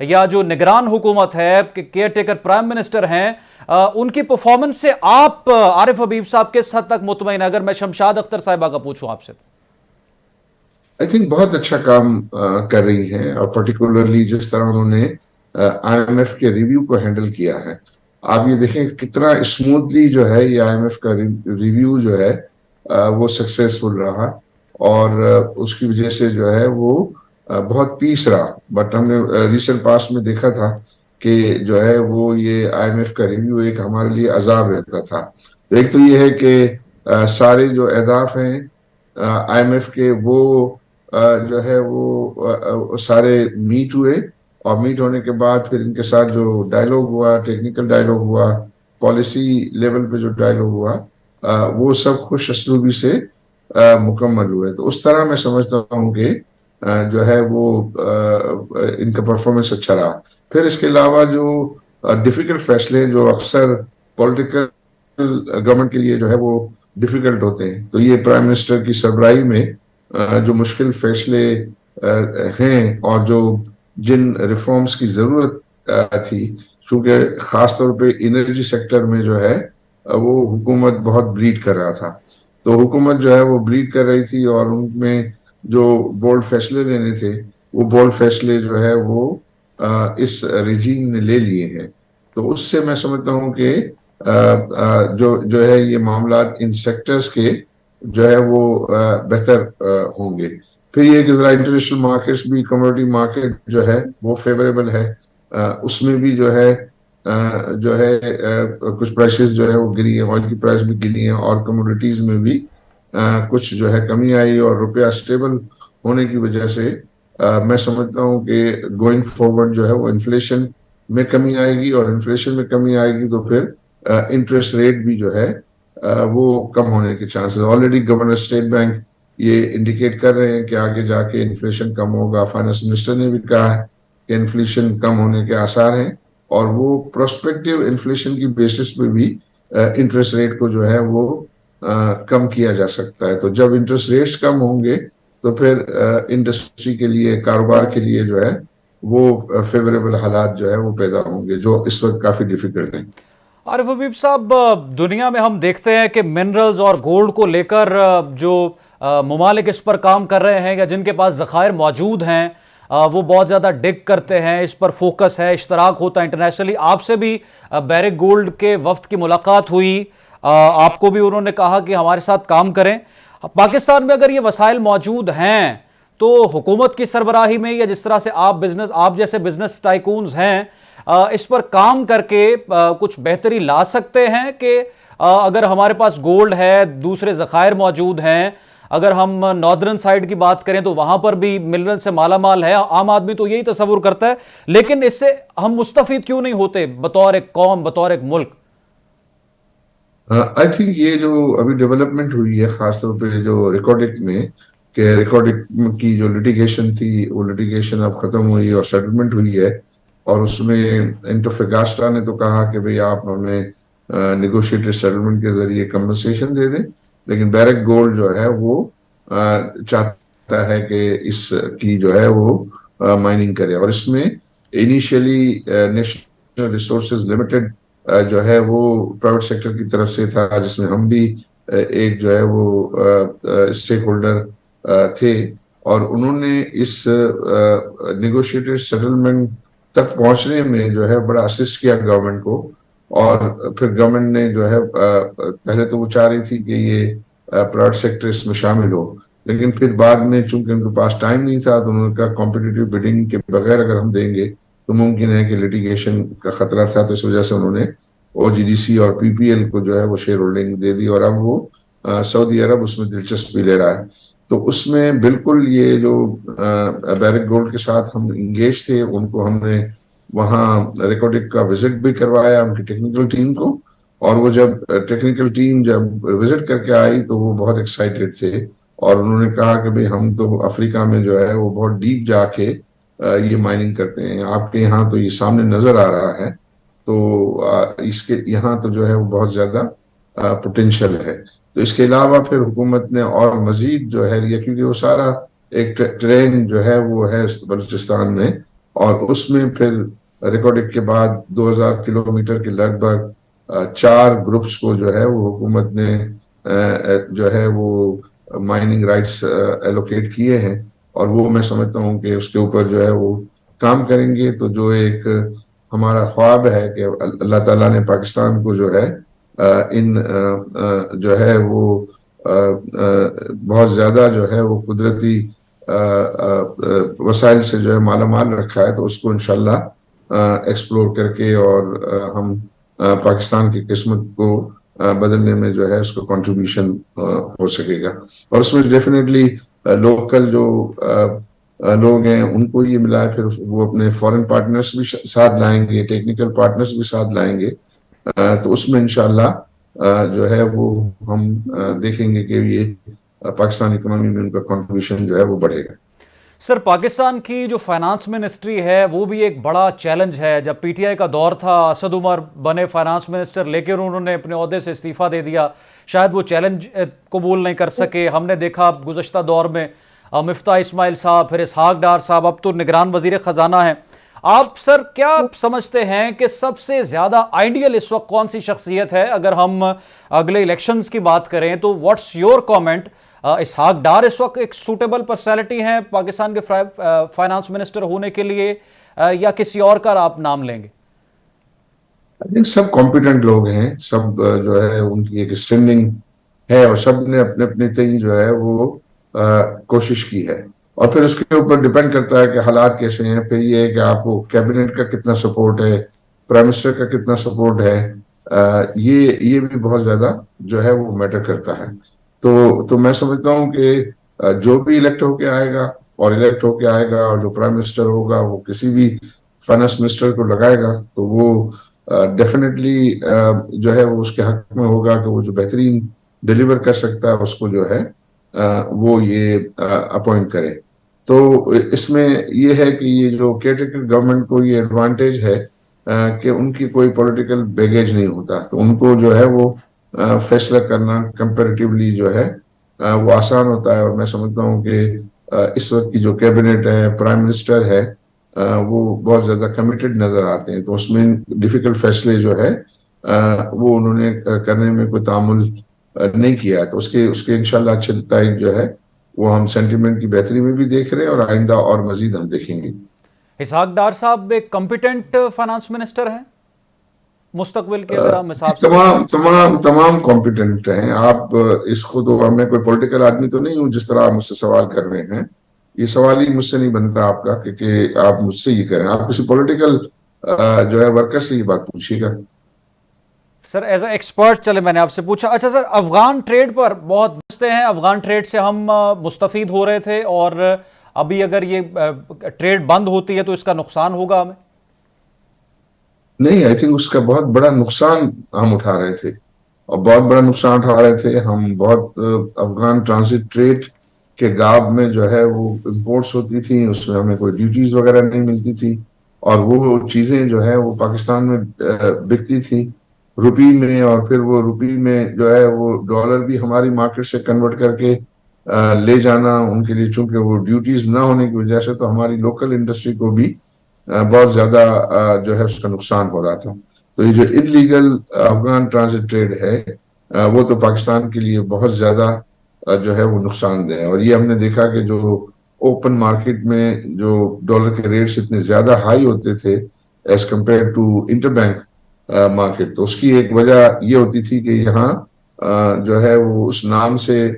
یا جو نگران حکومت ہے, کیئر ٹیکر پرائم منسٹر ہیں, ان کی پرفارمنس سے آپ عارف حبیب صاحب کس حد تک مطمئن ہیں؟ اگر میں شمشاد اختر صاحبہ کا پوچھوں آپ سے. آئی تھنک بہت اچھا کام کر رہی ہیں, اور پرٹیکولرلی جس طرح انہوں نے آئی ایم ایف کے ریویو کو ہینڈل کیا ہے. آپ یہ دیکھیں کتنا اسموتھلی جو ہے یہ آئی ایم ایف کا ریویو جو ہے وہ سکسیسفل رہا, اور اس کی وجہ سے جو ہے وہ بہت پیس رہا. بٹ ہم نے ریسنٹ پاس میں دیکھا تھا کہ جو ہے وہ یہ آئی ایم ایف کا ریویو ایک ہمارے لیے عذاب رہتا تھا. تو ایک تو یہ ہے کہ سارے جو اہداف ہیں آئی ایم ایف کے وہ جو ہے وہ سارے میٹ ہوئے, اور میٹ ہونے کے بعد پھر ان کے ساتھ جو ڈائلوگ ہوا, ٹیکنیکل ڈائلوگ ہوا, پالیسی لیول پہ جو ڈائلوگ ہوا, وہ سب خوش اسلوبی سے مکمل ہوئے. تو اس طرح میں سمجھتا ہوں کہ جو ہے وہ ان کا پرفارمنس اچھا رہا. پھر اس کے علاوہ جو ڈیفیکلٹ فیصلے جو اکثر پولیٹیکل گورنمنٹ کے لیے جو ہے وہ ڈیفیکلٹ ہوتے ہیں, تو یہ پرائم منسٹر کی سربراہی میں جو مشکل فیصلے ہیں اور جو جن ریفارمز کی ضرورت تھی, کیونکہ خاص طور پہ انرجی سیکٹر میں جو ہے وہ حکومت بہت بلیڈ کر رہا تھا. تو حکومت جو ہے وہ بلیڈ کر رہی تھی, اور ان میں جو بولڈ فیصلے لینے تھے وہ بولڈ فیصلے جو ہے وہ اس رجیم نے لے لیے ہیں. تو اس سے میں سمجھتا ہوں کہ جو ہے یہ معاملات ان سیکٹرز کے جو ہے وہ بہتر ہوں گے. پھر یہ کہ ذرا انٹرنیشنل مارکیٹس بھی, کموڈیٹی مارکیٹ جو ہے وہ فیوریبل ہے, اس میں بھی جو ہے کچھ پرائسز جو ہے وہ گری ہیں, آئل کی پرائس بھی گری ہیں, اور کموڈیٹیز میں بھی کچھ جو ہے کمی آئی, اور روپیہ اسٹیبل ہونے کی وجہ سے میں سمجھتا ہوں کہ گوئنگ فارورڈ جو ہے وہ انفلیشن میں کمی آئے گی, اور انفلیشن میں کمی آئے گی تو پھر انٹرسٹ ریٹ بھی جو ہے وہ کم ہونے کے chances. Already governor state bank یہ انڈیکیٹ کر رہے ہیں کہ آگے جا کے انفلیشن کم ہوگا. فائنانس منسٹر نے بھی کہا ہے کہ انفلیشن کم ہونے کے آثار ہیں, اور وہ پروسپیکٹیو انفلیشن کی بیسس پہ بھی انٹرسٹ ریٹ کو جو ہے وہ کم کیا جا سکتا ہے. تو جب انٹرسٹ ریٹس کم ہوں گے تو پھر انڈسٹری کے لیے, کاروبار کے لیے جو ہے وہ فیوریبل حالات جو ہے وہ پیدا ہوں گے, جو اس وقت کافی ڈیفیکلٹ ہیں. عارف حبیب صاحب, دنیا میں ہم دیکھتے ہیں کہ منرلز اور گولڈ کو لے کر جو ممالک اس پر کام کر رہے ہیں یا جن کے پاس ذخائر موجود ہیں وہ بہت زیادہ ڈگ کرتے ہیں, اس پر فوکس ہے, اشتراک ہوتا ہے انٹرنیشنلی. آپ سے بھی بیرک گولڈ کے وفد کی ملاقات ہوئی, آپ کو بھی انہوں نے کہا کہ ہمارے ساتھ کام کریں. پاکستان میں اگر یہ وسائل موجود ہیں تو حکومت کی سربراہی میں, یا جس طرح سے آپ جیسے بزنس ٹائکونز ہیں, اس پر کام کر کے کچھ بہتری لا سکتے ہیں کہ اگر ہمارے پاس گولڈ ہے, دوسرے ذخائر موجود ہیں, اگر ہم ناردرن سائیڈ کی بات کریں تو وہاں پر بھی منرل سے مالا مال ہے, عام آدمی تو یہی تصور کرتا ہے, لیکن اس سے ہم مستفید کیوں نہیں ہوتے بطور ایک قوم, بطور ایک ملک؟ آئی تھنک یہ جو ابھی ڈیولپمنٹ ہوئی ہے خاص طور پہ جو ریکارڈک میں, کہ ریکارڈک کی جو لٹیگیشن تھی وہ لٹیگیشن اب ختم ہوئی اور سیٹلمنٹ ہوئی ہے, اور اس میں انٹوفیگاسٹا نے تو کہا کہ بھئی آپ ہمیں نیگوشیٹڈ سیٹلمنٹ کے ذریعے کمپنسیشن دے دیں, لیکن بیرک گولڈ جو ہے وہ چاہتا ہے کہ اس کی جو ہے وہ مائننگ کرے. اور اس میں انیشیلی نیشنل ریسورسز لمیٹڈ جو ہے وہ پرائیویٹ سیکٹر کی طرف سے تھا, جس میں ہم بھی ایک جو ہے وہ اسٹیک ہولڈر تھے, اور انہوں نے اس نیگوشیٹڈ سیٹلمنٹ تک پہنچنے میں جو ہے بڑا اسسٹ کیا گورنمنٹ کو. اور پھر گورنمنٹ نے جو ہے پہلے تو وہ چاہ رہی تھی کہ یہ پرائیویٹ سیکٹر اس میں شامل ہو, لیکن پھر بعد میں چونکہ ان کے پاس ٹائم نہیں تھا تو انہوں نے کہا کمپٹیٹیو بیڈنگ کے بغیر اگر ہم دیں گے تو ممکن ہے کہ لٹیگیشن کا خطرہ تھا, تو اس وجہ سے انہوں نے او جی ڈی سی اور پی پی ایل کو جو ہے وہ شیئر ہولڈنگ دے دی, اور اب وہ سعودی عرب اس میں دلچسپی لے رہا ہے. تو اس میں بالکل یہ جو بیرک گولڈ کے ساتھ ہم انگیج تھے, ان کو ہم نے وہاں ریکارڈک کا وزٹ بھی کروایا ان کی ٹیکنیکل ٹیم کو, اور وہ جب ٹیکنیکل ٹیم جب وزٹ کر کے آئی تو وہ بہت ایکسائٹیڈ تھے, اور انہوں نے کہا کہ بھئی ہم تو افریقہ میں جو ہے وہ بہت ڈیپ جا کے یہ مائننگ کرتے ہیں, آپ کے یہاں تو یہ سامنے نظر آ رہا ہے, تو اس کے یہاں تو جو ہے وہ بہت زیادہ پوٹینشیل ہے. تو اس کے علاوہ پھر حکومت نے اور مزید جو ہے, کیونکہ وہ سارا ایک ٹرین جو ہے وہ ہے بلوچستان میں, اور اس میں پھر ریکارڈنگ کے بعد 2000 کلومیٹر کے لگ بھگ 4 گروپس کو جو ہے وہ حکومت نے جو ہے وہ مائننگ رائٹس ایلوکیٹ کیے ہیں، اور وہ میں سمجھتا ہوں کہ اس کے اوپر جو ہے وہ کام کریں گے. تو جو ایک ہمارا خواب ہے کہ اللہ تعالیٰ نے پاکستان کو جو ہے ان جو ہے وہ بہت زیادہ جو ہے وہ قدرتی وسائل سے جو ہے مالا مال رکھا ہے، تو اس کو انشاءاللہ ایکسپلور کر کے اور ہم پاکستان کی قسمت کو بدلنے میں جو ہے اس کو کنٹریبیوشن ہو سکے گا. اور اس میں ڈیفینیٹلی لوکل جو لوگ ہیں ان کو یہ ملا ہے، پھر وہ اپنے فورن پارٹنرز بھی ساتھ لائیں گے، ٹیکنیکل پارٹنرز بھی ساتھ لائیں گے. تو اس میں انشاءاللہ جو ہے وہ ہم دیکھیں گے کہ یہ پاکستان اکنامی میں ان کا کنٹریبیوشن جو ہے وہ بڑھے گا. سر، پاکستان کی جو فائنانس منسٹری ہے وہ بھی ایک بڑا چیلنج ہے. جب پی ٹی آئی کا دور تھا، اسد عمر بنے فائنانس منسٹر، لیکن انہوں نے اپنے عہدے سے استعفیٰ دے دیا. شاید وہ چیلنج قبول نہیں کر سکے. ہم نے دیکھا گزشتہ دور میں مفتاح اسماعیل صاحب، پھر اسحاق ڈار صاحب، اب تو نگران وزیر خزانہ ہیں. آپ سر کیا سمجھتے ہیں کہ سب سے زیادہ آئیڈیل اس وقت کون سی شخصیت ہے؟ اگر ہم اگلے الیکشنز کی بات کریں تو what's your comment? Ishaq Dar اس وقت ایک سوٹیبل پرسنالٹی ہیں پاکستان کے فائنانس منسٹر ہونے کے لیے، یا کسی اور کا آپ نام لیں گے؟ سب کمپیٹنٹ لوگ ہیں، سب جو ہے ان کی ایک اسٹینڈنگ ہے، اور سب نے اپنے اپنے تئیں جو ہے وہ کوشش کی ہے. اور پھر اس کے اوپر ڈیپینڈ کرتا ہے کہ حالات کیسے ہیں. پھر یہ ہے کہ آپ کو کیبنٹ کا کتنا سپورٹ ہے، پرائم منسٹر کا کتنا سپورٹ ہے، یہ بھی بہت زیادہ جو ہے وہ میٹر کرتا ہے. تو میں سمجھتا ہوں کہ جو بھی الیکٹ ہو کے آئے گا اور جو پرائم منسٹر ہوگا وہ کسی بھی فائنانس منسٹر کو لگائے گا، تو وہ ڈیفینیٹلی جو ہے وہ اس کے حق میں ہوگا کہ وہ جو بہترین ڈیلیور کر سکتا ہے اس کو جو ہے وہ یہ اپوائنٹ کرے. تو اس میں یہ ہے کہ یہ جو کیئرٹیکر گورنمنٹ کو یہ ایڈوانٹیج ہے کہ ان کی کوئی پولیٹیکل بیگیج نہیں ہوتا، تو ان کو جو ہے وہ فیصلہ کرنا کمپیریٹیولی جو ہے وہ آسان ہوتا ہے. اور میں سمجھتا ہوں کہ اس وقت کی جو کیبنٹ ہے، پرائم منسٹر ہے، وہ بہت زیادہ کمیٹڈ نظر آتے ہیں. تو اس میں ڈیفیکلٹ فیصلے جو ہے وہ انہوں نے کرنے میں کوئی تعامل نہیں کیا. تو اس کے انشاءاللہ اچھے نتائج جو ہے وہ ہم سینٹیمنٹ کی بہتری میں بھی دیکھ رہے ہیں، اور آئندہ اور مزید ہم دیکھیں گے. اسحاق ڈار صاحب ایک کمپیٹنٹ فائنانس منسٹر ہیں مستقبل کے، اگر ہم حساب سے تمام کمپیٹنٹ ہیں. آپ اس کو تو میں کوئی پولیٹیکل آدمی تو نہیں ہوں جس طرح آپ مجھ سے سوال کر رہے ہیں. یہ سوال ہی مجھ سے نہیں بنتا آپ کا کہ آپ مجھ سے یہ کریں. آپ کسی پولیٹیکل جو ہے ورکر سے یہ بات پوچھیے گا. سر ایز اے ایکسپرٹ، چلے میں نے آپ سے پوچھا. اچھا سر، افغان ٹریڈ پر بہت بحثیں ہیں. افغان ٹریڈ سے ہم مستفید ہو رہے تھے، اور ابھی اگر یہ ٹریڈ بند ہوتی ہے تو اس کا نقصان ہوگا ہمیں؟ نہیں، آئی تھنک اس کا بہت بڑا نقصان ہم اٹھا رہے تھے، اور بہت بڑا نقصان اٹھا رہے تھے ہم. بہت افغان ٹرانزٹ ٹریڈ کے گاب میں جو ہے وہ امپورٹس ہوتی تھیں، اس میں ہمیں کوئی ڈیوٹیز وغیرہ نہیں ملتی تھی، اور وہ چیزیں جو ہے وہ پاکستان میں بکتی تھی روپی میں. اور پھر وہ روپی میں جو ہے وہ ڈالر بھی ہماری مارکیٹ سے کنورٹ کر کے لے جانا ان کے لیے، چونکہ وہ ڈیوٹیز نہ ہونے کی وجہ سے تو ہماری لوکل انڈسٹری کو بھی بہت زیادہ جو ہے اس کا نقصان ہو رہا تھا. تو یہ جو انلیگل افغان ٹرانزٹ ٹریڈ ہے وہ تو پاکستان کے لیے بہت زیادہ جو ہے وہ نقصان دہ ہے. اور یہ ہم نے دیکھا کہ جو اوپن مارکیٹ میں جو ڈالر کے ریٹس اتنے زیادہ ہائی ہوتے تھے as compare to inter bank market, تو اس کی ایک وجہ یہ ہوتی تھی کہ یہاں جو ہے وہ اس نام سے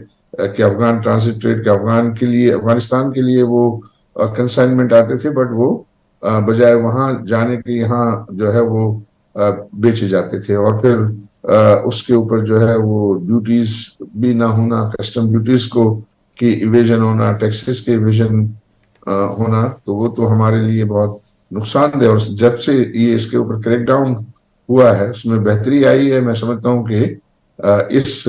کہ افغان ٹرانزٹ ٹریڈ کے افغانستان کے لیے وہ کنسائنمنٹ آتے تھے، بٹ وہ بجائے وہاں جانے کے یہاں جو ہے وہ بیچے جاتے تھے. اور پھر اس کے اوپر جو ہے وہ ڈیوٹیز بھی نہ ہونا، کسٹم ڈیوٹیز کی ایویژن ہونا، ٹیکسز کے ایویژن ہونا، تو وہ تو ہمارے لیے بہت نقصان دہ. اور جب سے یہ اس کے اوپر کریک ڈاؤن ہوا ہے اس میں بہتری آئی ہے. میں سمجھتا ہوں کہ اس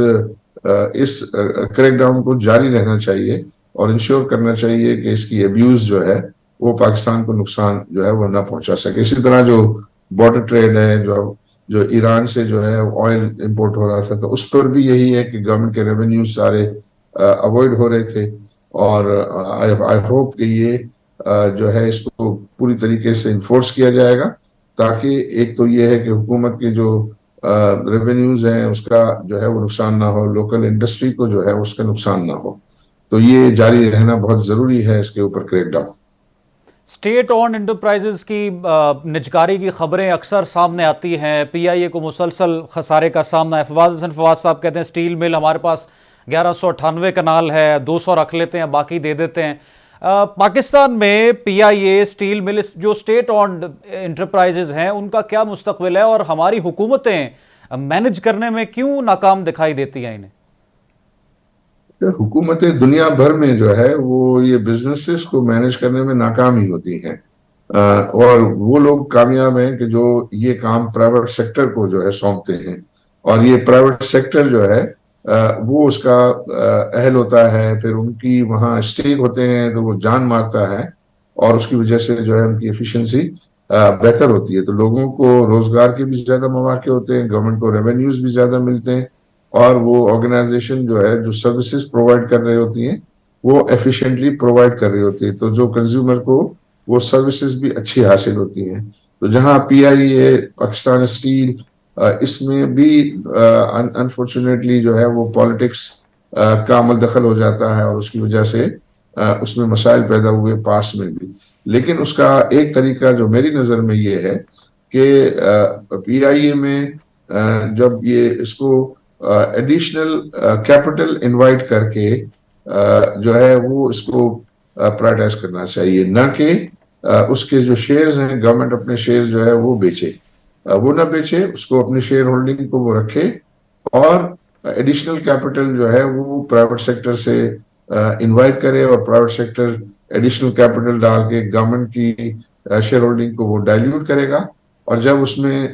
کریک ڈاؤن کو جاری رہنا چاہیے اور انشور کرنا چاہیے کہ اس کی ابیوز جو ہے وہ پاکستان کو نقصان جو ہے وہ نہ پہنچا سکے. اسی طرح جو بارڈر ٹریڈ ہے، جو ایران سے جو ہے آئل امپورٹ ہو رہا تھا، تو اس پر بھی یہی ہے کہ گورنمنٹ کے ریونیوز سارے اوائڈ ہو رہے تھے. اور آئی ہوپ کہ یہ جو ہے اس کو پوری طریقے سے انفورس کیا جائے گا، تاکہ ایک تو یہ ہے کہ حکومت کے جو ریونیوز ہیں اس کا جو ہے وہ نقصان نہ ہو، لوکل انڈسٹری کو جو ہے اس کا نقصان نہ ہو. تو یہ جاری رہنا بہت ضروری ہے، اس کے اوپر crack down. State owned enterprises کی نجکاری کی خبریں اکثر سامنے آتی ہیں، پی آئی اے کو مسلسل خسارے کا سامنا ہے. فواز حسن فواز صاحب کہتے ہیں اسٹیل مل ہمارے پاس 1198 کنال ہے، 200 رکھ لیتے ہیں باقی دے دیتے ہیں. پاکستان میں پی آئی اے اسٹیل مل جو اسٹیٹ اونڈ انٹرپرائزز ہیں ان کا کیا مستقبل ہے، اور ہماری حکومتیں مینج کرنے میں کیوں ناکام دکھائی دیتی ہیں انہیں؟ حکومتیں دنیا بھر میں جو ہے وہ یہ بزنسز کو مینج کرنے میں ناکام ہی ہوتی ہیں، اور وہ لوگ کامیاب ہیں کہ جو یہ کام پرائیویٹ سیکٹر کو جو ہے سونپتے ہیں، اور یہ پرائیویٹ سیکٹر جو ہے وہ اس کا اہل ہوتا ہے، پھر ان کی وہاں اسٹیک ہوتے ہیں تو وہ جان مارتا ہے، اور اس کی وجہ سے جو ہے ان کی ایفیشنسی بہتر ہوتی ہے. تو لوگوں کو روزگار کے بھی زیادہ مواقع ہوتے ہیں، گورنمنٹ کو ریونیوز بھی زیادہ ملتے ہیں، اور وہ آرگنائزیشن جو ہے جو سروسز پرووائڈ کر رہی ہوتی ہیں وہ ایفیشینٹلی پرووائڈ کر رہی ہوتی ہے، تو جو کنزیومر کو وہ سروسز بھی اچھی حاصل ہوتی ہیں. تو جہاں پی آئی اے، پاکستان اسٹیل، اس میں بھی انفارچونیٹلی جو ہے وہ پالیٹکس کا عمل دخل ہو جاتا ہے، اور اس کی وجہ سے اس میں مسائل پیدا ہوئے پاس میں بھی. لیکن اس کا ایک طریقہ جو میری نظر میں یہ ہے کہ پی آئی اے میں جب یہ اس کو ایڈیشنل کیپٹل انوائٹ کر کے جو ہے وہ اس کو پرائیورٹائز کرنا چاہیے، نہ کہ اس کے جو شیئرز ہیں گورنمنٹ اپنے شیئرز جو ہے وہ بیچے، وہ نہ بیچے، اس کو اپنی شیئر ہولڈنگ کو وہ رکھے، اور ایڈیشنل کیپٹل جو ہے وہ پرائیویٹ سیکٹر سے انوائٹ کرے، اور پرائیویٹ سیکٹر ایڈیشنل کیپٹل ڈال کے گورنمنٹ کی شیئر ہولڈنگ کو وہ ڈائلیوٹ کرے گا، اور جب اس میں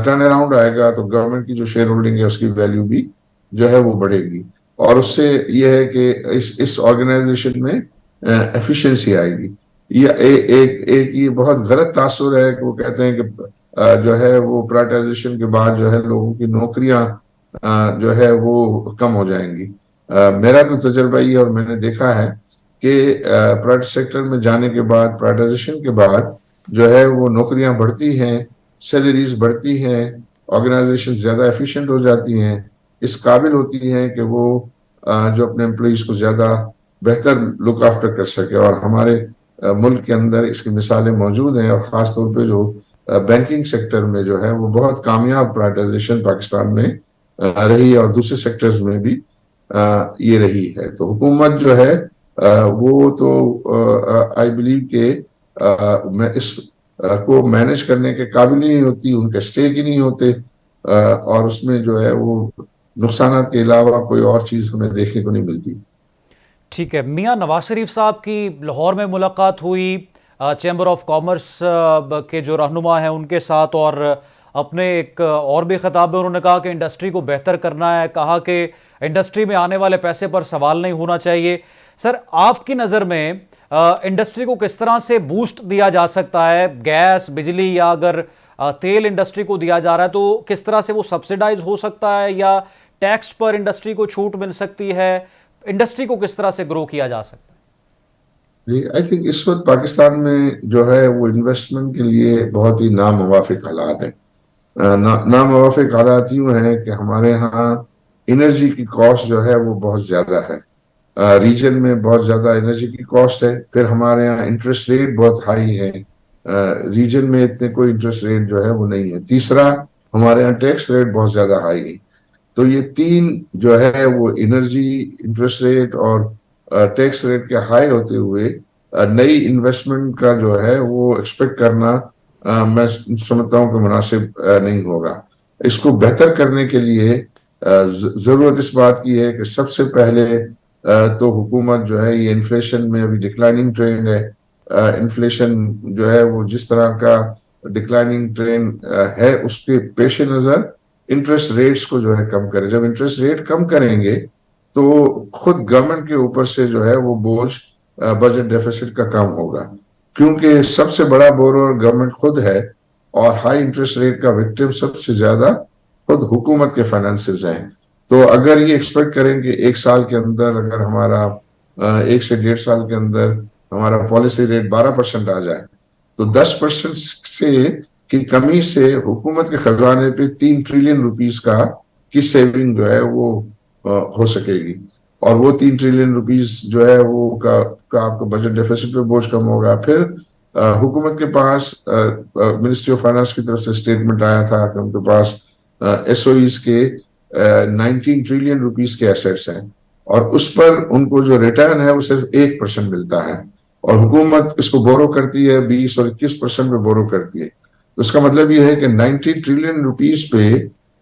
ٹرن اراؤنڈ آئے گا تو گورنمنٹ کی جو شیئر ہولڈنگ ہے اس کی ویلیو بھی جو ہے وہ بڑھے گی، اور اس سے یہ ہے کہ اس آرگنائزیشن میں ایفیشنسی آئے گی. یہ بہت غلط تاثر ہے کہ وہ کہتے ہیں کہ جو ہے وہ پرائیویٹائزیشن کے بعد جو ہے لوگوں کی نوکریاں جو ہے وہ کم ہو جائیں گی. میرا تو تجربہ یہ، اور میں نے دیکھا ہے کہ پرائیویٹ سیکٹر میں جانے کے بعد، پرائیویٹائزیشن کے بعد جو ہے وہ نوکریاں بڑھتی ہیں، سیلریز بڑھتی ہیں، آرگنائزیشن زیادہ ایفیشینٹ ہو جاتی ہیں، اس قابل ہوتی ہیں کہ وہ جو اپنے امپلائیز کو زیادہ بہتر لک آفٹر کر سکے. اور ہمارے ملک کے اندر اس کی مثالیں موجود ہیں، اور خاص طور پہ جو بینکنگ سیکٹر میں جو ہے وہ بہت کامیاب پرائیویٹائزیشن پاکستان میں رہی، اور دوسرے سیکٹرز میں بھی یہ رہی ہے. تو حکومت جو ہے وہ تو آئی بلیو کہ اس کو مینج کرنے کے قابل ہی نہیں ہوتی، ان کے اسٹیک ہی نہیں ہوتے، اور اس میں جو ہے وہ نقصانات کے علاوہ کوئی اور چیز ہمیں دیکھنے کو نہیں ملتی. ٹھیک ہے. میاں نواز شریف صاحب کی لاہور میں ملاقات ہوئی چیمبر آف کامرس کے جو رہنما ہیں ان کے ساتھ، اور اپنے ایک اور بھی خطاب میں انہوں نے کہا کہ انڈسٹری کو بہتر کرنا ہے، کہا کہ انڈسٹری میں آنے والے پیسے پر سوال نہیں ہونا چاہیے. سر، آپ کی نظر میں انڈسٹری کو کس طرح سے بوسٹ دیا جا سکتا ہے؟ گیس، بجلی، یا اگر تیل انڈسٹری کو دیا جا رہا ہے تو کس طرح سے وہ سبسیڈائز ہو سکتا ہے، یا ٹیکس پر انڈسٹری کو چھوٹ مل سکتی ہے؟ انڈسٹری کو کس طرح سے گرو کیا جا سکتا ہے؟ جی، آئی تھنک اس وقت پاکستان میں جو ہے وہ انویسٹمنٹ کے لیے بہت ہی ناموافق حالات ہیں. ناموافق حالات یوں ہیں کہ ہمارے ہاں انرجی کی کاسٹ جو ہے وہ بہت زیادہ ہے، ریجن میں بہت زیادہ انرجی کی کاسٹ ہے. پھر ہمارے ہاں انٹرسٹ ریٹ بہت ہائی ہے، ریجن میں اتنے کوئی انٹرسٹ ریٹ جو ہے وہ نہیں ہے. تیسرا، ہمارے ہاں ٹیکس ریٹ بہت زیادہ ہائی ہے. تو یہ تین جو ہے وہ انرجی، انٹرسٹ ریٹ اور ٹیکس ریٹ کے ہائی ہوتے ہوئے نئی انویسٹمنٹ کا جو ہے وہ ایکسپیکٹ کرنا میں سمجھتا ہوں کہ مناسب نہیں ہوگا. اس کو بہتر کرنے کے لیے ضرورت اس بات کی ہے کہ سب سے پہلے تو حکومت جو ہے یہ انفلیشن میں ابھی ڈکلائننگ ٹرینڈ ہے، انفلیشن جو ہے وہ جس طرح کا ڈکلائننگ ٹرینڈ ہے اس کے پیش نظر انٹرسٹ ریٹس کو جو ہے کم کرے. جب انٹرسٹ ریٹ کم کریں گے تو خود گورنمنٹ کے اوپر سے جو ہے وہ بوجھ بجٹ ڈیفیسٹ کا کم ہوگا، کیونکہ سب سے بڑا بورر گورنمنٹ خود ہے، اور ہائی انٹرسٹ ریٹ کا وکٹم سب سے زیادہ خود حکومت کے فائنانسز ہیں. تو اگر یہ ایکسپیکٹ کریں کہ ایک سال کے اندر، اگر ہمارا 1 سے 1.5 سال کے اندر ہمارا پالیسی ریٹ 12% آ جائے تو 10% سے کی کمی سے حکومت کے خزانے پہ 3 ٹریلین روپیز کی سیونگ جو ہے وہ ہو سکے گی. اور وہ 3 ٹریلین روپیز جو ہے وہ آپ کا بجٹ ڈیفیسٹ پہ بوجھ کم ہوگا. پھر حکومت کے پاس منسٹری آف فائنانس کی طرف سے اسٹیٹمنٹ آیا تھا کہ ان کے پاس ایس او ایز کے 19 ٹریلین روپیز کے ایسیٹس ہیں اور اس پر ان کو جو ریٹرن ہے وہ صرف 1% ملتا ہے اور حکومت اس کو بورو کرتی ہے 20 اور 21% پہ بورو کرتی ہے. تو اس کا مطلب یہ ہے کہ 90 ٹریلین روپیز پہ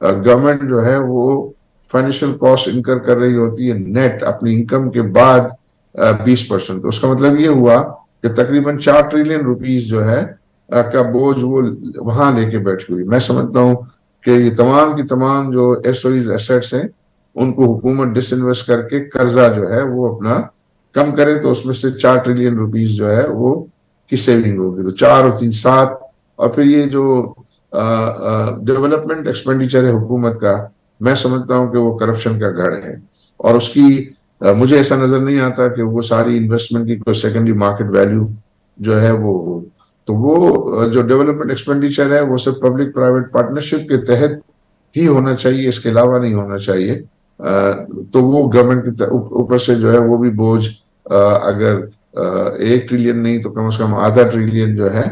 گورنمنٹ جو ہے وہ فائنینشیل کاسٹ انکر کر رہی ہوتی ہے نیٹ اپنی انکم کے بعد 20%. تو اس کا مطلب یہ ہوا کہ تقریباً 4 ٹریلین روپیز جو ہے کا بوجھ وہ وہاں لے کے بیٹھ ہوئی. میں سمجھتا ہوں کہ یہ تمام کی تمام جو ایس او ایز ایسیٹس ہیں ان کو حکومت ڈس انویسٹ کر کے قرضہ جو ہے وہ اپنا کم کرے تو اس میں سے 4 ٹریلین روپیز جو ہے وہ کی سیونگ ہوگی. تو 4 اور 3 7 اور پھر یہ جو ڈیولپمنٹ ایکسپینڈیچر ہے حکومت کا میں سمجھتا ہوں کہ وہ کرپشن کا گڑھ ہے اور اس کی مجھے ایسا نظر نہیں آتا کہ وہ ساری انویسٹمنٹ کی کوئی سیکنڈری مارکیٹ ویلیو جو ہے وہ تو وہ جو ڈیولپمنٹ ایکسپینڈیچر ہے وہ صرف پبلک پرائیویٹ پارٹنرشپ کے تحت ہی ہونا چاہیے, اس کے علاوہ نہیں ہونا چاہیے. تو وہ گورنمنٹ کے اوپر سے جو ہے وہ بھی بوجھ اگر 1 ٹریلین نہیں تو کم از کم ½ ٹریلین جو ہے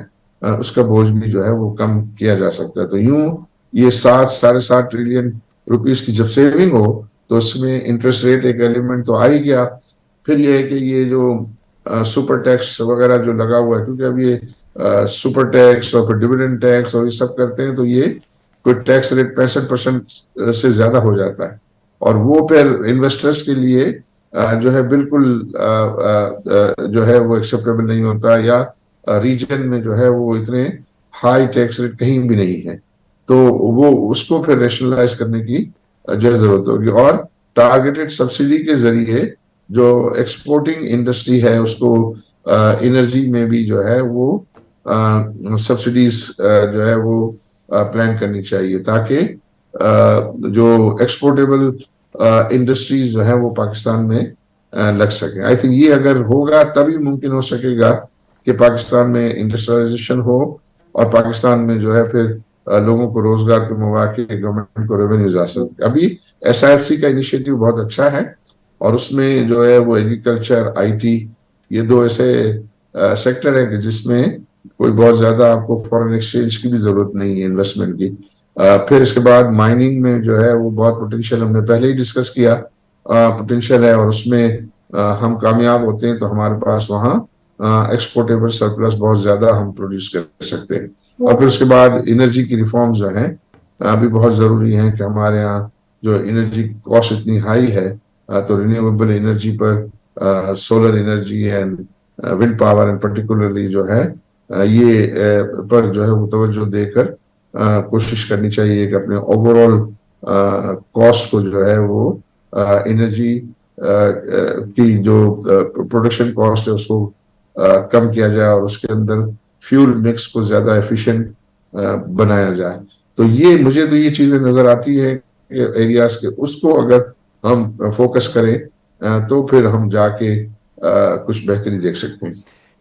اس کا بوجھ بھی جو ہے وہ کم کیا جا سکتا ہے. تو یوں یہ 7.5 ٹریلین روپیز کی جب سیونگ ہو تو اس میں انٹرسٹ ریٹ ایک ایلیمنٹ تو آ ہی گیا. پھر یہ ہے کہ یہ جو سپر ٹیکس وغیرہ جو لگا ہوا ہے کیونکہ اب یہ سپر ٹیکس اور پھر ڈیویڈنڈ ٹیکس اور یہ سب کرتے ہیں تو یہ کوئی ٹیکس ریٹ 65% سے زیادہ ہو جاتا ہے اور وہ پھر انویسٹرز کے لیے جو ہے بالکل جو ہے وہ ایکسیپٹیبل نہیں ہوتا یا ریجن میں جو ہے وہ اتنے ہائی ٹیکس ریٹ کہیں بھی نہیں ہے. تو وہ اس کو پھر ریشنلائز کرنے کی جو ہے ضرورت ہوگی اور ٹارگیٹڈ سبسڈی کے ذریعے جو ایکسپورٹنگ انڈسٹری ہے اس کو انرجی میں بھی جو ہے وہ سبسڈیز جو ہے وہ پلان کرنی چاہیے تاکہ جو ایکسپورٹیبل انڈسٹریز جو ہیں وہ پاکستان میں لگ سکیں. آئی تھنک یہ اگر ہوگا تبھی ممکن ہو سکے گا کہ پاکستان میں انڈسٹریلائزیشن ہو اور پاکستان میں جو ہے پھر لوگوں کو روزگار کے مواقع گورنمنٹ کو ریونیوز آ سکتے. ابھی SIFC کا انیشیٹو بہت اچھا ہے اور اس میں جو ہے وہ ایگریکلچر IT یہ 2 ایسے سیکٹر ہیں کہ جس میں کوئی بہت زیادہ آپ کو فورن ایکسچینج کی بھی ضرورت نہیں ہے انویسٹمنٹ کی. پھر اس کے بعد مائننگ میں جو ہے وہ بہت پوٹینشیل ہم نے پہلے ہی ڈسکس کیا پوٹینشیل ہے اور اس میں ہم کامیاب ہوتے ہیں تو ہمارے پاس وہاں ایکسپورٹیبل سرپلس بہت زیادہ ہم پروڈیوس کر سکتے ہیں. اور پھر اس کے بعد انرجی کی ریفارمز جو ہیں بھی بہت ضروری ہیں کہ ہمارے ہاں جو انرجی کاسٹ اتنی ہائی ہے تو رینیویبل انرجی پر solar energy and wind power and particularly جو ہے یہ پر جو ہے وہ توجہ دے کر کوشش کرنی چاہیے کہ اپنے اوور آل کاسٹ کو جو ہے وہ انرجی کی جو پروڈکشن کاسٹ ہے اس کو کم کیا جائے اور اس کے اندر فیول مکس کو زیادہ ایفیشینٹ بنایا جائے. تو یہ مجھے تو یہ چیزیں نظر آتی ہے کہ ایریاز کے اس کو اگر ہم فوکس کریں تو پھر ہم جا کے کچھ بہتری دیکھ سکتے ہیں.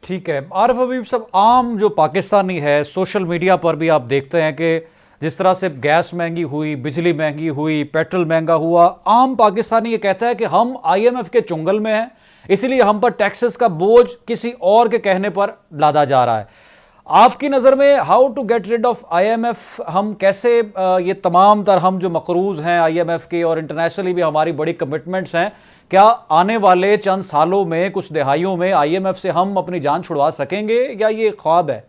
ٹھیک ہے عارف حبیب صاحب, عام جو پاکستانی ہے سوشل میڈیا پر بھی آپ دیکھتے ہیں کہ جس طرح سے گیس مہنگی ہوئی, بجلی مہنگی ہوئی, پیٹرول مہنگا ہوا, عام پاکستانی یہ کہتا ہے کہ ہم IMF کے چنگل میں ہیں اسی لیے ہم پر ٹیکسز کا بوجھ کسی اور کے کہنے پر لادا جا رہا ہے. آپ کی نظر میں how to get rid of IMF, ہم کیسے یہ تمام تر ہم جو مقروض ہیں IMF کے اور انٹرنیشنلی بھی ہماری بڑی کمٹمنٹس ہیں, کیا آنے والے چند سالوں میں کچھ دہائیوں میں IMF سے ہم اپنی جان چھڑوا سکیں گے یا یہ خواب ہے؟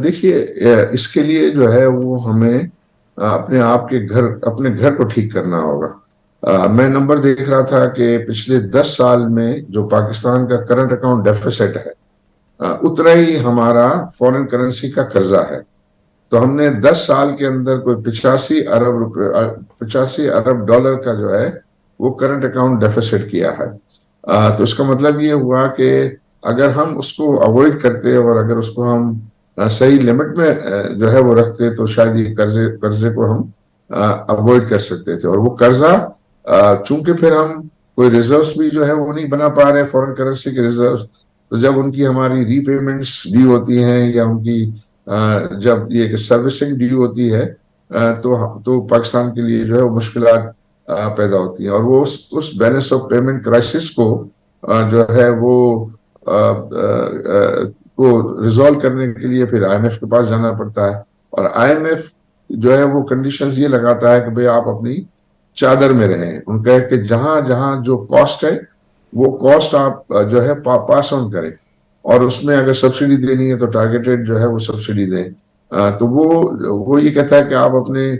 دیکھیے اس کے لیے جو ہے وہ ہمیں اپنے آپ کے اپنے گھر کو ٹھیک کرنا ہوگا. میں نمبر دیکھ رہا تھا کہ پچھلے 10 سال میں جو پاکستان کا کرنٹ اکاؤنٹ ڈیفیسٹ ہے اتنا ہی ہمارا فورن کرنسی کا قرضہ ہے. تو ہم نے 10 سال کے اندر کوئی 85 ارب ڈالر کا جو ہے وہ کرنٹ اکاؤنٹ ڈیفیسٹ کیا ہے. تو اس کا مطلب یہ ہوا کہ اگر ہم اس کو اوائڈ کرتے اور اگر اس کو ہم صحیح لمٹ میں جو ہے وہ رکھتے تو شاید یہ قرضے کو ہم اوائڈ کر سکتے تھے. اور وہ قرضہ چونکہ پھر ہم کوئی ریزروز بھی جو ہے وہ نہیں بنا پا رہے فورن کرنسی کے ریزروز. تو جب ان کی ہماری ری پیمنٹس ڈیو ہوتی ہیں یا ان کی جب یہ سروسنگ ڈیو ہوتی ہے تو پاکستان کے لیے جو ہے وہ مشکلات پیدا ہوتی ہیں, اور وہ اس بیلنس آف پیمنٹ کرائسس کو جو ہے وہ کو ریزالو کرنے کے لیے پھر آئی ایم ایف کے پاس جانا پڑتا ہے, اور آئی ایم ایف جو ہے وہ کنڈیشنز یہ لگاتا ہے کہ بھئی آپ اپنی چادر میں رہیں. ان کا کہ جہاں جہاں جو کاسٹ ہے وہ کاسٹ آپ جو ہے پاس آن کریں, اور اس میں اگر سبسڈی دینی ہے تو ٹارگیٹڈ جو ہے وہ سبسڈی دیں. تو وہ یہ کہتا ہے کہ آپ اپنے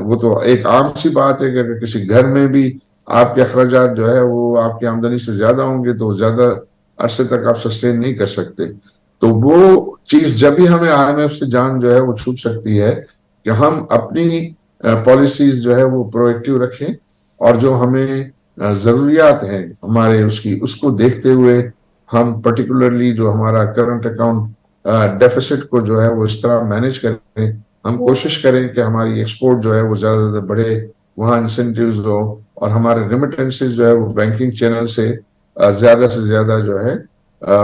وہ تو ایک عام سی بات ہے کہ اگر کسی گھر میں بھی آپ کے اخراجات جو ہے وہ آپ کی آمدنی سے زیادہ ہوں گے تو زیادہ عرصے تک آپ سسٹین نہیں کر سکتے. تو وہ چیز جب بھی ہمیں آئی ایم ایف سے جان جو ہے وہ چھوٹ سکتی ہے کہ ہم اپنی پالیسیز جو ہے وہ پرو ایکٹیو رکھیں, اور جو ہمیں ضروریات ہیں ہمارے اس کو دیکھتے ہوئے ہم پرٹیکولرلی جو ہمارا کرنٹ اکاؤنٹ ڈیفیسٹ کو جو ہے وہ اس طرح مینج کریں. ہم کوشش کریں کہ ہماری ایکسپورٹ جو ہے وہ زیادہ سے زیادہ بڑھے, وہاں انسینٹیوز ہو, اور ہمارے ریمیٹنسز جو ہے وہ بینکنگ چینل سے زیادہ جو ہے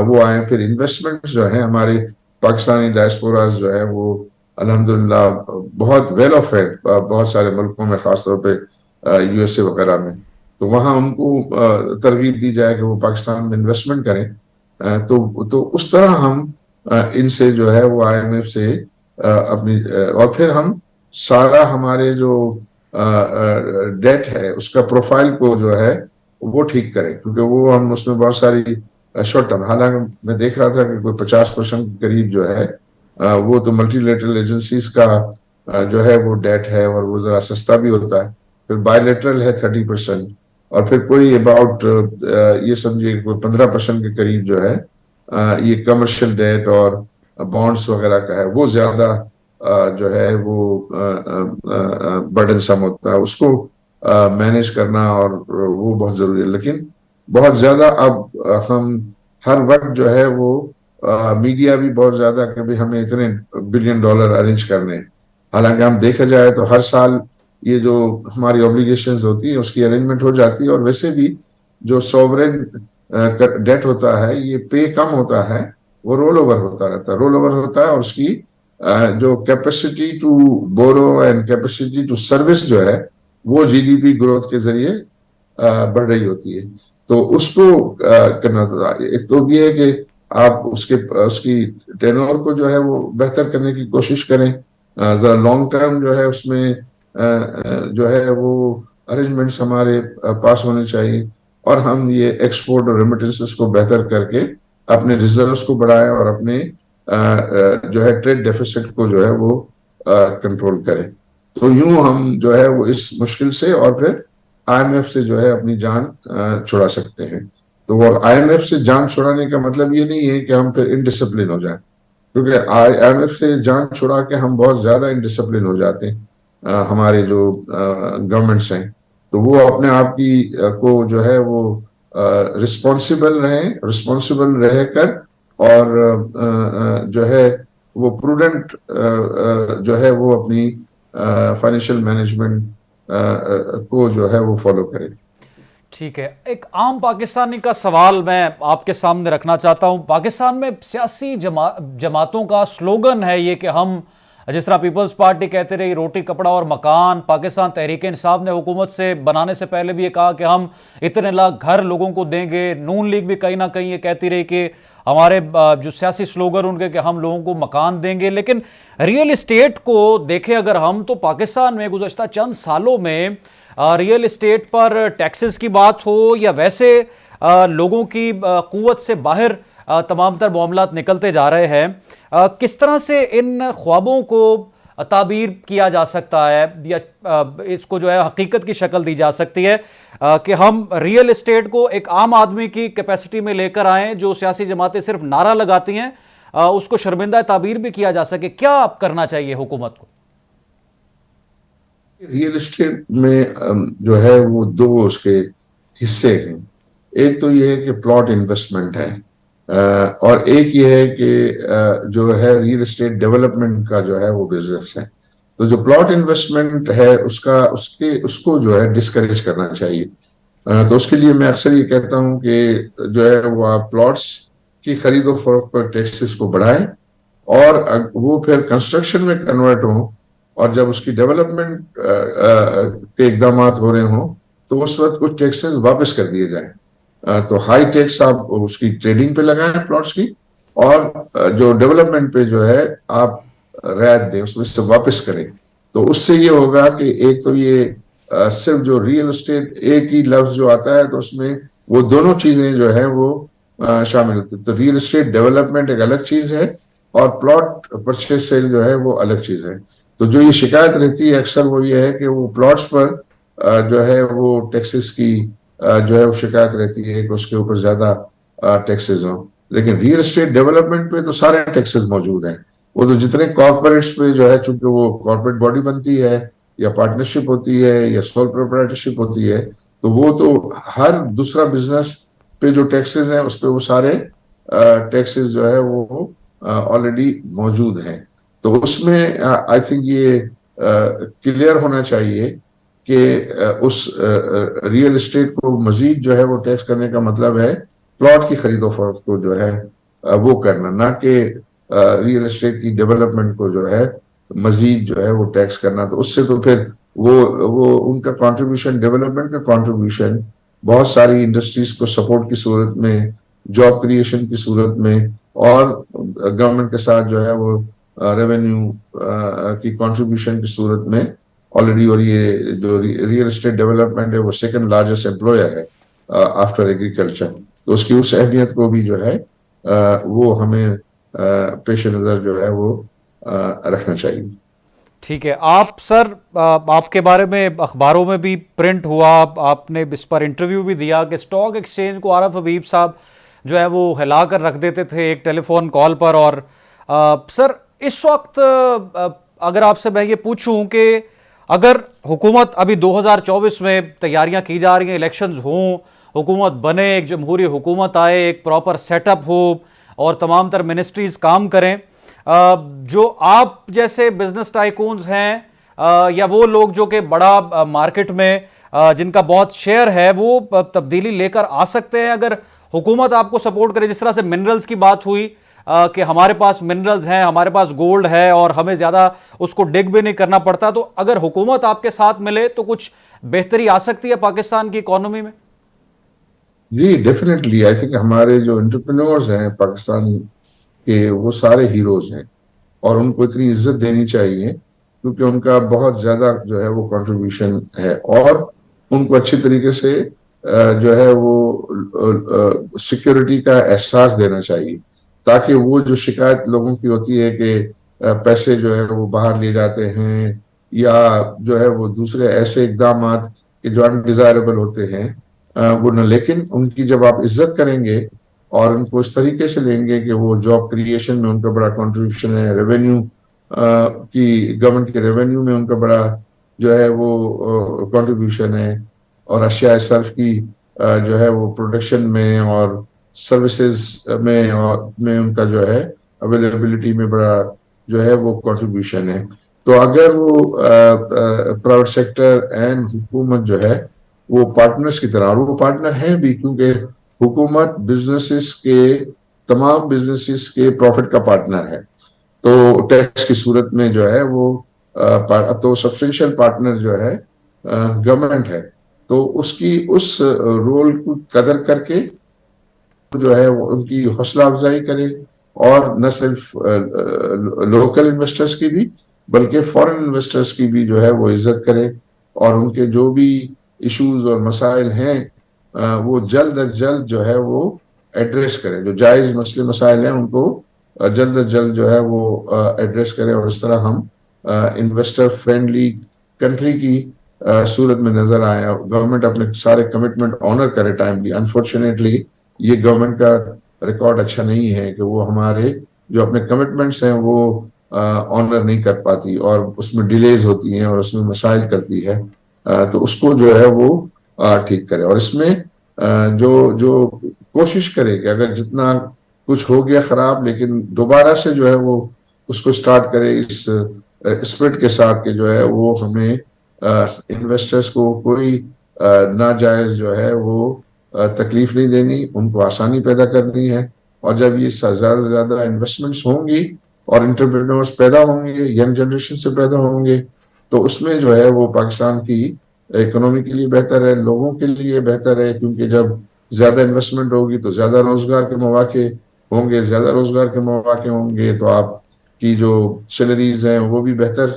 وہ آئیں. پھر انویسٹمنٹس جو ہیں ہمارے پاکستانی ڈائسپوراز جو ہے وہ الحمدللہ بہت ویل آف ہے بہت سارے ملکوں میں, خاص طور پہ یو ایس اے وغیرہ میں, تو وہاں ان کو ترغیب دی جائے کہ وہ پاکستان میں انویسٹمنٹ کریں. تو اس طرح ہم ان سے جو ہے وہ آئی ایم ایف سے اپنی, اور پھر ہم سارا ہمارے جو ڈیٹ ہے اس کا پروفائل کو جو ہے وہ ٹھیک کریں, کیونکہ وہ ہم اس میں بہت ساری شارٹ ٹرم, حالانکہ میں دیکھ رہا تھا کہ کوئی 50% کے قریب جو ہے وہ تو ملٹی لیٹرل ایجنسیز کا جو ہے وہ ڈیٹ ہے, اور وہ ذرا سستا بھی ہوتا ہے. پھر بائی لیٹرل ہے 30%, اور پھر کوئی اباؤٹ یہ سمجھیے کوئی 15% کے قریب جو ہے یہ کمرشل ڈیٹ اور بانڈس وغیرہ کا ہے, وہ زیادہ جو ہے وہ برڈن سم ہوتا ہے. اس کو مینیج کرنا اور وہ بہت ضروری ہے. لیکن بہت زیادہ اب ہم ہر وقت جو ہے وہ میڈیا بھی بہت زیادہ کہ بھی ہمیں اتنے $1 بلین ارینج کرنے, حالانکہ ہم دیکھا جائے تو ہر سال یہ جو ہماری اوبلیگیشنز ہوتی ہیں اس کی ارینجمنٹ ہو جاتی ہے, اور ویسے بھی جو سوورن ڈیٹ ہوتا ہے یہ پے کم ہوتا ہے, وہ رول اوور ہوتا رہتا ہے, اور اس کی جو capacity to borrow and capacity to service جو ہے وہ جی ڈی پی گروتھ کے ذریعے بڑھ رہی ہوتی ہے. تو اس کو کرنا تھا. ایک تو یہ ہے کہ آپ اس کی ٹینور کو جو ہے وہ بہتر کرنے کی کوشش کریں, ذرا لانگ ٹرم جو ہے اس میں جو ہے وہ ارینجمنٹس ہمارے پاس ہونے چاہیے, اور ہم یہ ایکسپورٹ اور ریمیٹنسز کو بہتر کر کے اپنے ریزروز کو بڑھائیں اور اپنے جو ہے ٹریڈ ڈیفیسٹ کو جو ہے وہ کنٹرول کریں. تو یوں ہم جو ہے وہ اس مشکل سے اور پھر آئی ایم ایف سے جو ہے اپنی جان چھڑا سکتے ہیں. تو وہ آئی ایم ایف سے جان چھڑانے کا مطلب یہ نہیں ہے کہ ہم پھر انڈسپلن ہو جائیں, کیونکہ آئی ایم ایف سے جان چھڑا کے ہم بہت زیادہ انڈسپلن ہو جاتے ہیں. ہمارے جو گورنمنٹس ہیں تو وہ اپنے آپ کی کو جو ہے وہ رسپانسیبل رہ کر, اور جو ہے وہ پروڈنٹ جو ہے وہ اپنی فائنینشیل مینجمنٹ کو جو ہے وہ فالو کرے. ٹھیک ہے, ایک عام پاکستانی کا سوال میں آپ کے سامنے رکھنا چاہتا ہوں. پاکستان میں سیاسی جماعتوں کا سلوگن ہے یہ کہ ہم, جس طرح پیپلز پارٹی کہتے رہی روٹی کپڑا اور مکان, پاکستان تحریک انصاف نے حکومت سے بنانے سے پہلے بھی یہ کہا کہ ہم اتنے لاکھ گھر لوگوں کو دیں گے. نون لیگ بھی کہیں نہ کہیں یہ کہتی رہی کہ ہمارے جو سیاسی سلوگن ان کے کہ ہم لوگوں کو مکان دیں گے. لیکن ریئل اسٹیٹ کو دیکھیں اگر ہم, تو پاکستان میں گزشتہ چند سالوں میں ریئل اسٹیٹ پر ٹیکسز کی بات ہو یا ویسے لوگوں کی قوت سے باہر تمام تر معاملات نکلتے جا رہے ہیں. کس طرح سے ان خوابوں کو تعبیر کیا جا سکتا ہے یا اس کو جو ہے حقیقت کی شکل دی جا سکتی ہے کہ ہم ریئل اسٹیٹ کو ایک عام آدمی کی کیپیسٹی میں لے کر آئیں, جو سیاسی جماعتیں صرف نعرہ لگاتی ہیں, اس کو شرمندہ تعبیر بھی کیا جا سکے؟ کیا کرنا چاہیے حکومت کو؟ ریئل اسٹیٹ میں جو ہے وہ دو اس کے حصے ہیں. ایک تو یہ ہے کہ پلاٹ انویسٹمنٹ ہے, اور ایک یہ ہے کہ جو ہے ریئل اسٹیٹ ڈیولپمنٹ کا جو ہے وہ بزنس ہے. تو جو پلاٹ انویسٹمنٹ ہے اس کو جو ہے ڈسکریج کرنا چاہیے, تو اس کے لیے میں اکثر یہ کہتا ہوں کہ جو ہے وہ آپ پلاٹس کی خرید و فروخت پر ٹیکسز کو بڑھائیں، اور وہ پھر کنسٹرکشن میں کنورٹ ہوں، اور جب اس کی ڈیولپمنٹ کے اقدامات ہو رہے ہوں تو اس وقت کچھ ٹیکسز واپس کر دیے جائیں. تو ہائی ٹیکس آپ اس کی ٹریڈنگ پہ لگائیں پلاٹس کی، اور جو ڈیولپمنٹ پہ جو ہے آپ رعایت دیں، اس میں سے واپس کریں. تو اس سے یہ ہوگا کہ ایک تو یہ صرف جو ریئل اسٹیٹ ایک ہی لفظ جو آتا ہے تو اس میں وہ دونوں چیزیں جو ہے وہ شامل ہوتی ہے. تو ریئل اسٹیٹ ڈیولپمنٹ ایک الگ چیز ہے، اور پلاٹ پرچیز سیل جو ہے وہ الگ چیز ہے. تو جو یہ شکایت رہتی ہے اکثر وہ یہ ہے کہ وہ پلاٹس پر جو ہے وہ ٹیکسز کی جو ہے وہ شکایت رہتی ہے کہ اس کے اوپر زیادہ ٹیکسز ہوں. لیکن ریئل اسٹیٹ ڈیولپمنٹ پہ تو سارے ٹیکسز موجود ہیں. وہ تو جتنے کارپوریٹس پہ جو ہے، چونکہ وہ کارپوریٹ باڈی بنتی ہے یا پارٹنرشپ ہوتی ہے یا سول پروپرائٹرشپ ہوتی ہے، تو وہ تو ہر دوسرا بزنس پہ جو ٹیکسز ہیں اس پہ وہ سارے ٹیکسز جو ہے وہ آلریڈی موجود ہیں. تو اس میں آئی تھنک یہ کلیئر ہونا چاہیے کہ اس ریئل اسٹیٹ کو مزید جو ہے وہ ٹیکس کرنے کا مطلب ہے پلاٹ کی خرید و فروخت کو جو ہے وہ کرنا، نہ کہ ریئل اسٹیٹ کی ڈیولپمنٹ کو جو ہے مزید جو ہے وہ ٹیکس کرنا. تو اس سے تو پھر وہ ان کا کنٹریبیوشن، ڈیولپمنٹ کا کنٹریبیوشن بہت ساری انڈسٹریز کو سپورٹ کی صورت میں، جاب کریشن کی صورت میں، اور گورنمنٹ کے ساتھ جو ہے وہ ریونیو کی کنٹریبیوشن کی صورت میں آلریڈی. اور یہ جو ریئل اسٹیٹ ڈیولپمنٹ ہے وہ سیکنڈ لارجسٹ امپلوئر ہے آفٹر ایگریکلچر. تو اس کی اس اہمیت کو بھی جو ہے وہ ہمیں پیش نظر جو ہے وہ رکھنا چاہیے. ٹھیک ہے. آپ سر، آپ کے بارے میں اخباروں میں بھی پرنٹ ہوا، آپ نے اس پر انٹرویو بھی دیا کہ اسٹاک ایکسچینج کو عارف حبیب صاحب جو ہے وہ ہلا کر رکھ دیتے تھے ایک ٹیلی فون کال پر. اور سر اس وقت اگر آپ سے میں یہ پوچھوں کہ اگر حکومت ابھی 2024 میں تیاریاں کی جا رہی ہیں، الیکشنز ہوں، حکومت بنے، ایک جمہوری حکومت آئے، ایک پراپر سیٹ اپ ہو اور تمام تر منسٹریز کام کریں، جو آپ جیسے بزنس ٹائکونز ہیں یا وہ لوگ جو کہ بڑا مارکیٹ میں جن کا بہت شیئر ہے، وہ تبدیلی لے کر آ سکتے ہیں اگر حکومت آپ کو سپورٹ کرے؟ جس طرح سے منرلز کی بات ہوئی کہ ہمارے پاس منرلز ہیں، ہمارے پاس گولڈ ہے اور ہمیں زیادہ اس کو ڈگ بھی نہیں کرنا پڑتا، تو اگر حکومت آپ کے ساتھ ملے تو کچھ بہتری آ سکتی ہے پاکستان کی اکانومی میں؟ جی ڈیفینیٹلی. آئی تھنک ہمارے جو انٹرپرینورز ہیں پاکستان کے وہ سارے ہیروز ہیں، اور ان کو اتنی عزت دینی چاہیے کیونکہ ان کا بہت زیادہ جو ہے وہ کنٹریبیوشن ہے، اور ان کو اچھی طریقے سے جو ہے وہ سیکیورٹی کا احساس دینا چاہیے، تاکہ وہ جو شکایت لوگوں کی ہوتی ہے کہ پیسے جو ہے وہ باہر لیے جاتے ہیں یا جو ہے وہ دوسرے ایسے اقدامات کہ جو انڈیزائربل ہوتے ہیں وہ نہ. لیکن ان کی جب آپ عزت کریں گے اور ان کو اس طریقے سے لیں گے کہ وہ جاب کریشن میں ان کا بڑا کنٹریبیوشن ہے، ریونیو کی، گورنمنٹ کے ریونیو میں ان کا بڑا جو ہے وہ کنٹریبیوشن ہے، اور اشیاء صرف کی جو ہے وہ پروڈکشن میں اور سروسز میں ان کا جو ہے اویلیبلٹی میں بڑا جو ہے وہ کنٹریبیوشن ہے. تو اگر وہ پرائیویٹ سیکٹر اینڈ حکومت جو ہے وہ پارٹنرز کی طرح، اور وہ پارٹنر ہیں بھی کیونکہ حکومت بزنسز کے، تمام بزنسز کے پروفٹ کا پارٹنر ہے، تو ٹیکس کی صورت میں جو ہے وہ تو سبسٹینشیل پارٹنر جو ہے گورنمنٹ ہے. تو اس کی اس رول کو قدر کر کے جو ہے وہ ان کی حوصلہ افزائی کرے، اور نہ صرف لوکل انویسٹرز کی بھی بلکہ فورن انویسٹرز کی بھی جو ہے وہ عزت کرے، اور ان کے جو بھی ایشوز اور مسائل ہیں وہ جلد از جلد جو ہے وہ ایڈریس کرے. جو جائز مسئلے مسائل ہیں ان کو جلد از جلد جو ہے وہ ایڈریس کرے، اور اس طرح ہم انویسٹر فرینڈلی کنٹری کی صورت میں نظر آئے. گورنمنٹ اپنے سارے کمٹمنٹ آنر کرے ٹائملی. انفارچونیٹلی یہ گورنمنٹ کا ریکارڈ اچھا نہیں ہے کہ وہ ہمارے جو اپنے کمٹمنٹس ہیں وہ آنر نہیں کر پاتی، اور اس میں ڈیلیز ہوتی ہیں اور اس میں مسائل کرتی ہے. تو اس کو جو ہے وہ ٹھیک کرے، اور اس میں جو کوشش کرے کہ اگر جتنا کچھ ہو گیا خراب، لیکن دوبارہ سے جو ہے وہ اس کو سٹارٹ کرے اس اسپرٹ کے ساتھ کہ جو ہے وہ ہمیں انویسٹرز کو کوئی ناجائز جو ہے وہ تکلیف نہیں دینی، ان کو آسانی پیدا کرنی ہے. اور جب یہ زیادہ سے زیادہ انویسٹمنٹس ہوں گی اور انٹرپرینورز پیدا ہوں گے، ینگ جنریشن سے پیدا ہوں گے، تو اس میں جو ہے وہ پاکستان کی اکنومی کے لیے بہتر ہے، لوگوں کے لیے بہتر ہے. کیونکہ جب زیادہ انویسٹمنٹ ہوگی تو زیادہ روزگار کے مواقع ہوں گے، زیادہ روزگار کے مواقع ہوں گے تو آپ کی جو سیلریز ہیں وہ بھی بہتر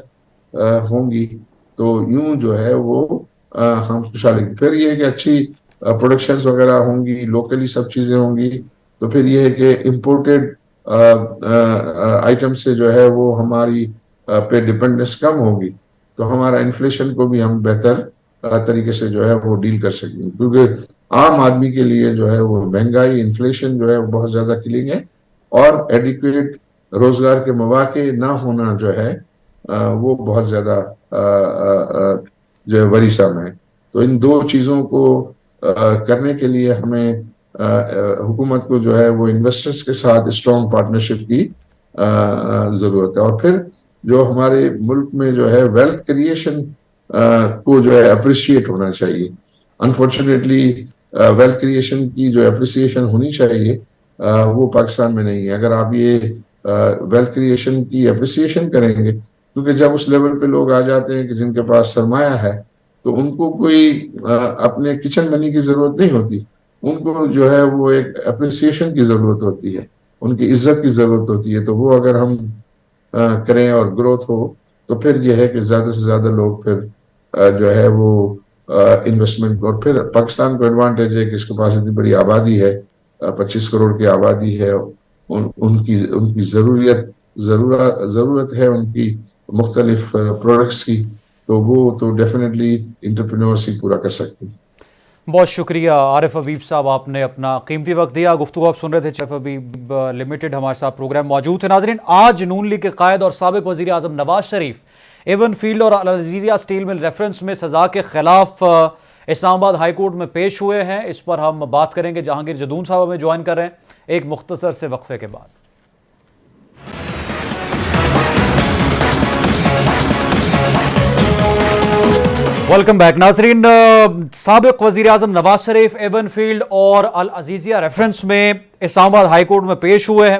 ہوں گی. تو یوں جو ہے وہ ہم خوشحالی. پھر یہ کہ اچھی پروڈکشنز وغیرہ ہوں گی، لوکلی سب چیزیں ہوں گی، تو پھر یہ ہے کہ امپورٹڈ آئٹم سے جو ہے وہ ہماری پہ ڈپینڈنس کم ہوگی، تو ہمارا انفلیشن کو بھی ہم بہتر طریقے سے جو ہے وہ ڈیل کر سکیں. کیونکہ عام آدمی کے لیے جو ہے وہ مہنگائی، انفلیشن جو ہے وہ بہت زیادہ کلنگ ہے، اور ایڈیکویٹ روزگار کے مواقع نہ ہونا جو ہے وہ بہت زیادہ جو ہے ورثہ ہے. تو ان دو چیزوں کو کرنے کے لیے ہمیں حکومت کو جو ہے وہ انویسٹرز کے ساتھ اسٹرانگ پارٹنرشپ کی ضرورت ہے. اور پھر جو ہمارے ملک میں جو ہے ویلتھ کریشن کو جو ہے اپریشیٹ ہونا چاہیے. انفارچونیٹلی ویلتھ کریشن کی جو اپریسیشن ہونی چاہیے وہ پاکستان میں نہیں ہے. اگر آپ یہ ویلتھ کریشن کی اپریسیشن کریں گے، کیونکہ جب اس لیول پہ لوگ آ جاتے ہیں کہ جن کے پاس سرمایہ ہے تو ان کو کوئی اپنے کچن منی کی ضرورت نہیں ہوتی، ان کو جو ہے وہ ایک اپریسیشن کی ضرورت ہوتی ہے، ان کی عزت کی ضرورت ہوتی ہے. تو وہ اگر ہم کریں اور گروتھ ہو تو پھر یہ ہے کہ زیادہ سے زیادہ لوگ پھر جو ہے وہ انویسٹمنٹ. اور پھر پاکستان کو ایڈوانٹیج ہے کہ اس کے پاس اتنی بڑی آبادی ہے، 25 کروڑ کی آبادی ہے، ان کی ضرورت ہے ان کی مختلف پروڈکٹس کی، تو وہ تو ڈیفینیٹلی انٹرپرینورز ہی پورا کر سکتے ہیں. بہت شکریہ عارف حبیب صاحب، آپ نے اپنا قیمتی وقت دیا. گفتگو آپ سن رہے تھے عارف حبیب لمیٹڈ ہمارے ساتھ پروگرام موجود تھے. ناظرین، آج نون لیگ کے قائد اور سابق وزیر اعظم نواز شریف ایون فیلڈ اور العزیزیہ اسٹیل مل ریفرنس میں سزا کے خلاف اسلام آباد ہائی کورٹ میں پیش ہوئے ہیں. اس پر ہم بات کریں گے. جہانگیر جدون صاحب ہمیں جوائن کر رہے ہیں ایک مختصر سے وقفے کے بعد. Welcome back. ناظرین، سابق وزیر اعظم نواز شریف ایون فیلڈ اور العزیزیہ ریفرنس میں اسلام آباد ہائی کورٹ میں پیش ہوئے ہیں.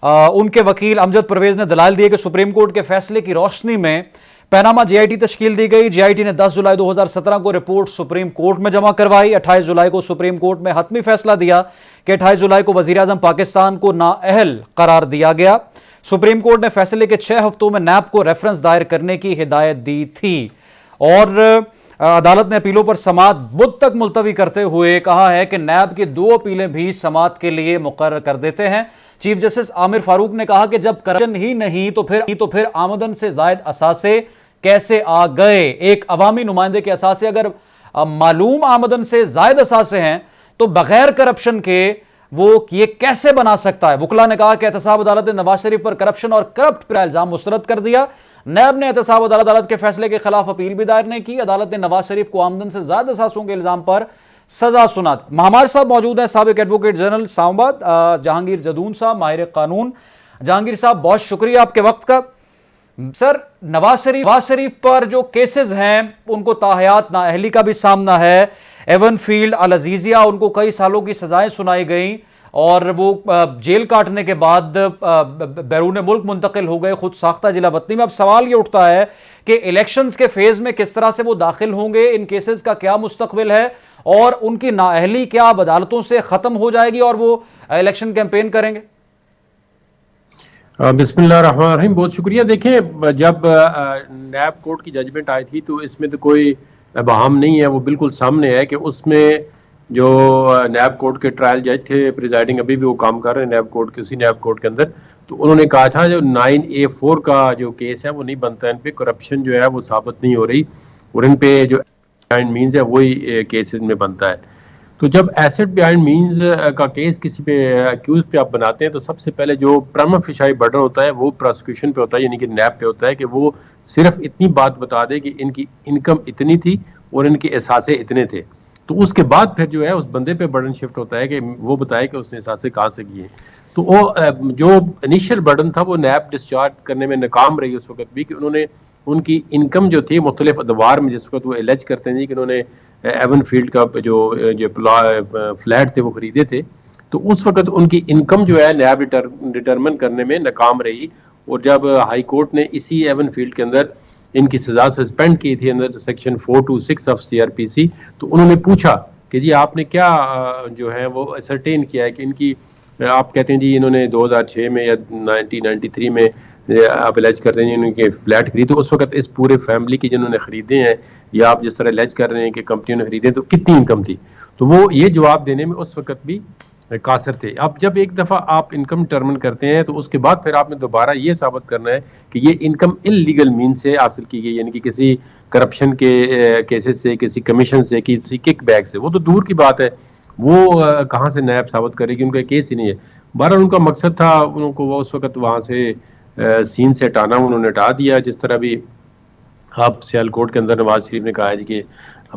ان کے وکیل امجد پرویز نے دلائل دیے کہ سپریم کورٹ کے فیصلے کی روشنی میں پیناما جے آئی ٹی تشکیل دی گئی. جے آئی ٹی نے 10 جولائی 2017 کو رپورٹ سپریم کورٹ میں جمع کروائی. 28 جولائی کو سپریم کورٹ میں حتمی فیصلہ دیا کہ 28 جولائی کو وزیر اعظم پاکستان کو نااہل قرار دیا گیا. سپریم کورٹ نے فیصلے کے 6 ہفتوں میں نیب کو ریفرنس دائر کرنے کی ہدایت دی تھی، اور عدالت نے اپیلوں پر سماعت بدھ تک ملتوی کرتے ہوئے کہا ہے کہ نیب کی 2 اپیلیں بھی سماعت کے لیے مقرر کر دیتے ہیں. چیف جسٹس عامر فاروق نے کہا کہ جب کرپشن ہی نہیں تو پھر آمدن سے زائد اثاثے کیسے آ گئے. ایک عوامی نمائندے کے اثاثے اگر معلوم آمدن سے زائد اثاثے ہیں تو بغیر کرپشن کے وہ یہ کیسے بنا سکتا ہے. وکلا نے کہا کہ احتساب عدالت نے نواز شریف پر کرپشن اور کرپٹ پر الزام مسترد کر دیا. نیب نے احتساب عدالت کے فیصلے کے خلاف اپیل بھی دائر نہیں کی. عدالت نے نواز شریف کو آمدن سے زائد اثاثوں کے الزام پر سزا سنا. ہمارے ساتھ موجود ہیں سابق ایڈوکیٹ جنرل اسلام آباد جہانگیر جدون صاحب، ماہر قانون. جہانگیر صاحب، بہت شکریہ آپ کے وقت کا. سر، نواز شریف پر جو کیسز ہیں ان کو تاحیات نااہلی کا بھی سامنا ہے. ایون فیلڈ، العزیزیہ، ان کو کئی سالوں کی سزائیں سنائی گئیں اور وہ جیل کاٹنے کے بعد بیرون ملک منتقل ہو گئے خود ساختہ ضلع وطنی میں. اب سوال یہ اٹھتا ہے کہ الیکشنز کے فیز میں کس طرح سے وہ داخل ہوں گے، ان کیسز کا کیا مستقبل ہے، اور ان کی نااہلی کیا اب عدالتوں سے ختم ہو جائے گی اور وہ الیکشن کیمپین کریں گے؟ بسم اللہ الرحمن الرحیم. بہت شکریہ. دیکھیں، جب نیب کورٹ کی ججمنٹ آئی تھی تو اس میں تو کوئی ابہام نہیں ہے، وہ بالکل سامنے ہے کہ اس میں جو نیب کورٹ کے ٹرائل جج تھے پریزائڈنگ، ابھی بھی وہ کام کر رہے ہیں نیب کورٹ کے، اسی نیب کورٹ کے اندر، تو انہوں نے کہا تھا جو 9A4 کا جو کیس ہے وہ نہیں بنتا، ان پہ کرپشن جو ہے وہ ثابت نہیں ہو رہی، اور ان پہ جو مینز ہے وہی کیس ان میں بنتا ہے. تو جب ایسٹ بیہائنڈ مینز کا کیس کسی پہ ایکیوز پہ آپ بناتے ہیں تو سب سے پہلے جو پرما فشائی برڈن ہوتا ہے وہ پروسیکیوشن پہ ہوتا ہے، یعنی کہ نیب پہ ہوتا ہے کہ وہ صرف اتنی بات بتا دے کہ ان کی انکم اتنی تھی اور ان کے اثاثے اتنے تھے. تو اس کے بعد پھر جو ہے اس بندے پہ برڈن شفٹ ہوتا ہے کہ وہ بتائے کہ اس نے اثاثے کہاں سے کیے. تو وہ جو انیشیل برڈن تھا وہ نیب ڈسچارج کرنے میں ناکام رہی اس وقت بھی، کہ انہوں نے ان کی انکم جو تھی مختلف ادوار میں، جس وقت وہ الیج کرتے ہیں کہ انہوں نے ایون فیلڈ کا جو فلیٹ تھے وہ خریدے تھے، تو اس وقت ان کی انکم جو ہے نیب ڈٹرمن کرنے میں ناکام رہی، اور جب ہائی کورٹ نے اسی ایون فیلڈ کے اندر ان کی سزا سسپینڈ کی تھی اندر سیکشن 426 آف CRPC، تو انہوں نے پوچھا کہ جی آپ نے کیا جو ہے وہ اسرٹین کیا ہے کہ ان کی، آپ کہتے ہیں جی انہوں نے 2006 میں یا 1993 میں آپ الیج کر رہے ہیں انہوں نے فلیٹ خریدے، تو اس وقت اس پورے فیملی کی جنہوں نے خریدے ہیں، یا آپ جس طرح الیج کر رہے ہیں کہ کمپنیوں نے خریدے تو کتنی انکم تھی، تو وہ یہ جواب دینے میں اس وقت بھی قاصر تھے۔ اب جب ایک دفعہ آپ انکم ڈٹرمن کرتے ہیں تو اس کے بعد پھر آپ نے دوبارہ یہ ثابت کرنا ہے کہ یہ انکم انلیگل مین سے حاصل کی گئی، یعنی کہ کسی کرپشن کے کیسز سے، کسی کمیشن سے، کسی کک بیک سے، وہ تو دور کی بات ہے، وہ کہاں سے نیب ثابت کرے گی، ان کا کیس ہی نہیں ہے۔ بہرحال ان کا مقصد تھا ان کو وہ اس وقت وہاں سے سین سے ہٹانا، انہوں نے ہٹا دیا، جس طرح بھی آپ سیال کوٹ کے اندر نواز شریف نے کہا ہے کہ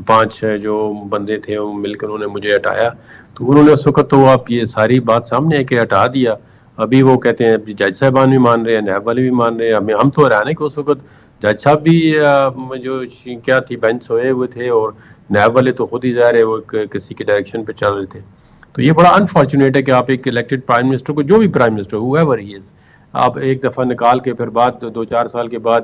5 جو بندے تھے وہ مل کر انہوں نے مجھے ہٹایا، تو انہوں نے اس وقت تو آپ یہ ساری بات سامنے ہے کہ ہٹا دیا۔ ابھی وہ کہتے ہیں جج صاحبان بھی مان رہے ہیں، نیب والے بھی مان رہے ہیں، ہم تو حیران ہیں کہ اس وقت جج صاحب بھی جو کیا تھی بینچ سوئے ہوئے تھے، اور نیب والے تو خود ہی ظاہر ہے وہ کسی کے ڈائریکشن پہ چل رہے تھے۔ تو یہ بڑا انفارچونیٹ ہے کہ آپ ایک الیکٹڈ پرائم منسٹر کو، جو بھی prime minister whoever he is، آپ ایک دفعہ نکال کے پھر بعد 2-4 سال کے بعد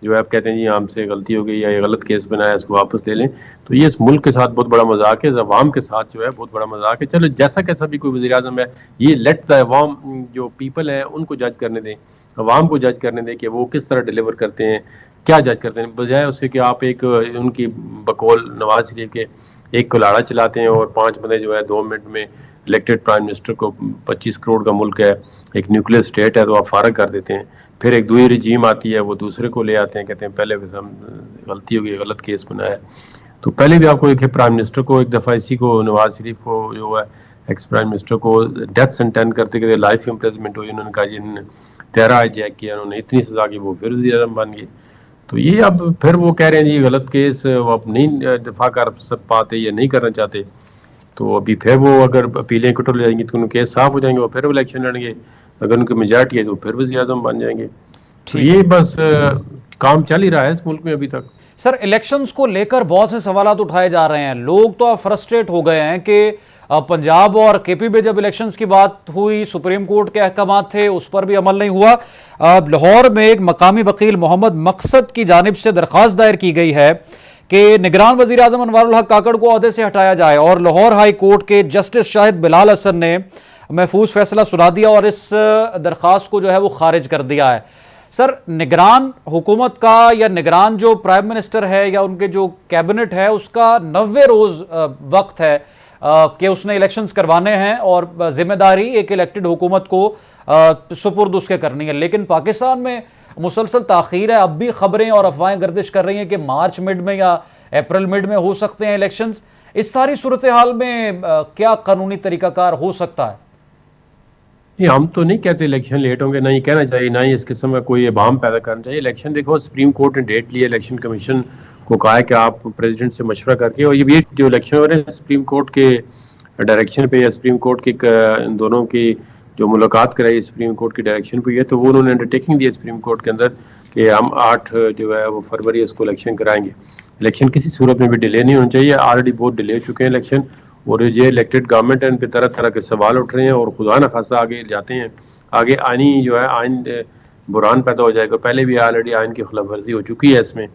جو ہے آپ کہتے ہیں جی ہم سے غلطی ہو گئی یا یہ غلط کیس بنایا اس کو واپس لے لیں، تو یہ اس ملک کے ساتھ بہت بڑا مذاق ہے، عوام کے ساتھ جو ہے بہت بڑا مذاق ہے۔ چلو جیسا کیسا بھی کوئی وزیر اعظم ہے، یہ لیٹ دا عوام جو پیپل ہے ان کو جج کرنے دیں، عوام کو جج کرنے دیں کہ وہ کس طرح ڈیلیور کرتے ہیں، کیا جج کرتے ہیں، بجائے اس سے کہ آپ ایک ان کی بقول نواز شریف کے ایک کلاڑا چلاتے ہیں اور 5 بندے جو ہے 2 منٹ میں الیکٹڈ پرائم منسٹر کو 25 کروڑ کا ملک ہے، ایک نیوکلیر اسٹیٹ ہے، تو آپ فارغ کر دیتے ہیں۔ پھر ایک دوئی رجیم آتی ہے، وہ دوسرے کو لے آتے ہیں، کہتے ہیں پہلے ہم غلطی ہو گئی، غلط کیس بنایا ہے۔ تو پہلے بھی آپ کو ایک پرائم منسٹر کو ایک دفعہ اسی کو نواز شریف کو جو ہے ایکس پرائم منسٹر کو ڈیتھ سینٹینس کرتے کرتے لائف امپریزمنٹ ہوئی، انہوں نے کہا جی انہوں نے 13 ہائیجیک کیا، انہوں نے اتنی سزا کی، وہ پھر وزیر اعظم بن گئے۔ تو یہ اب پھر وہ کہہ رہے ہیں جی غلط کیس وہ اب نہیں دفاع کر پاتے یا نہیں کرنا چاہتے، تو ابھی پھر وہ اگر اپیلیں کٹو لے جائیں گی تو ان کے کیس صاف ہو جائیں گے، وہ پھر الیکشن لڑیں گے، اگر ان کی میجارٹی ہے تو پھر وزیر اعظم بن جائیں گے۔ تو یہ بس کام چل ہی رہا ہے اس ملک میں ابھی تک۔ سر الیکشنز کو لے کر بہت سے سوالات اٹھائے جا رہے ہیں، لوگ تو اب فرسٹریٹ ہو گئے ہیں کہ پنجاب اور KP میں جب الیکشنز کی بات ہوئی، سپریم کورٹ کے احکامات تھے، اس پر بھی عمل نہیں ہوا۔ لاہور میں ایک مقامی وکیل محمد مقصد کی جانب سے درخواست دائر کی گئی ہے کہ نگران وزیر اعظم انوار الحق کاکڑ کو عہدے سے ہٹایا جائے، اور لاہور ہائی کورٹ کے جسٹس شاہد بلال حسن نے محفوظ فیصلہ سنا دیا اور اس درخواست کو جو ہے وہ خارج کر دیا ہے۔ سر نگران حکومت کا یا نگران جو پرائم منسٹر ہے یا ان کے جو کیبنٹ ہے اس کا 90 روز وقت ہے کہ اس نے الیکشنز کروانے ہیں، اور ذمہ داری ایک الیکٹڈ حکومت کو سپرد اس کے کرنی ہے، لیکن پاکستان میں مسلسل تاخیر ہے۔ اب بھی خبریں اور افواہیں گردش کر رہی ہیں کہ مارچ مڈ میں یا اپریل مڈ میں ہو سکتے ہیں الیکشنز۔ اس ساری صورتحال میں کیا قانونی طریقہ کار ہو سکتا ہے؟ ہم تو نہیں کہتے الیکشن لیٹ ہوں گے، نہ یہ کہنا چاہیے، نہ ہی اس قسم کا کوئی ابہام پیدا کرنا چاہیے۔ الیکشن دیکھو سپریم کورٹ نے ڈیٹ لی ہے، الیکشن کمیشن کو کہا ہے کہ آپ پریزیڈنٹ سے مشورہ کر کے، اور یہ جو الیکشن ہو رہے ہیں سپریم کورٹ کے ڈائریکشن پہ یا سپریم کورٹ کی ان دونوں کی جو ملاقات کرائی سپریم کورٹ کی ڈائریکشن پہ ہے، تو وہ انہوں نے انڈرٹیکنگ دی ہے سپریم کورٹ کے اندر کہ ہم 8 جو ہے وہ فروری اس کو الیکشن کرائیں گے۔ الیکشن کسی صورت میں بھی ڈیلے نہیں ہونا چاہیے، آلریڈی بہت ڈیلے ہو چکے ہیں الیکشن، اور یہ الیکٹڈ گورنمنٹ ہے ان پہ طرح طرح کے سوال اٹھ رہے ہیں، اور خدا نہ خاصہ آگے جاتے ہیں، آگے آئینی جو ہے آئین بحران پیدا ہو جائے گا۔ پہلے بھی آلریڈی آئین کی خلاف ورزی ہو چکی ہے اس میں،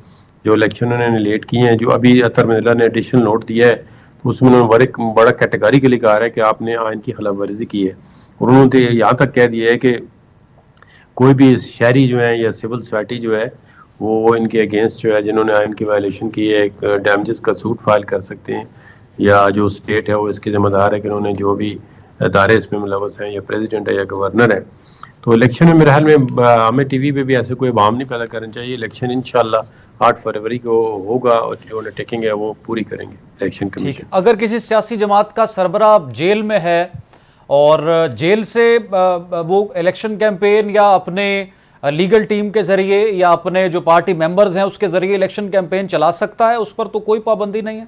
جو الیکشن انہوں نے لیٹ کیے ہیں، جو ابھی اطہر مدنی نے ایڈیشنل نوٹ دیا ہے اس میں انہوں نے بڑا کیٹیگری کے لیے کہا ہے کہ آپ نے آئین کی خلاف ورزی کی ہے، اور انہوں نے یہاں تک کہہ دیا ہے کہ کوئی بھی شہری جو ہے یا سول سوسائٹی جو ہے وہ ان کے اگینسٹ جو ہے جنہوں نے آئین کی وائلیشن کی ہے ایک ڈیمیجز کا سوٹ فائل کر سکتے ہیں، یا جو اسٹیٹ ہے وہ اس کی ذمہ دار ہے کہ انہوں نے جو بھی ادارے اس میں ملوث ہیں، یا پریزیڈنٹ ہے یا گورنر ہے۔ تو الیکشن میں میرے حال میں ہمیں ٹی وی پہ بھی ایسے کوئی ابہام نہیں پیدا کرنا چاہیے۔ الیکشن انشاءاللہ 8 فروری کو ہوگا، اور جو انڈرٹیکنگ ہے وہ پوری کریں گے الیکشن کمیشن۔ اگر کسی سیاسی جماعت کا سربراہ جیل میں ہے اور جیل سے وہ الیکشن کیمپین یا اپنے لیگل ٹیم کے ذریعے یا اپنے جو پارٹی ممبرز ہیں اس کے ذریعے الیکشن کیمپین چلا سکتا ہے، اس پر تو کوئی پابندی نہیں ہے؟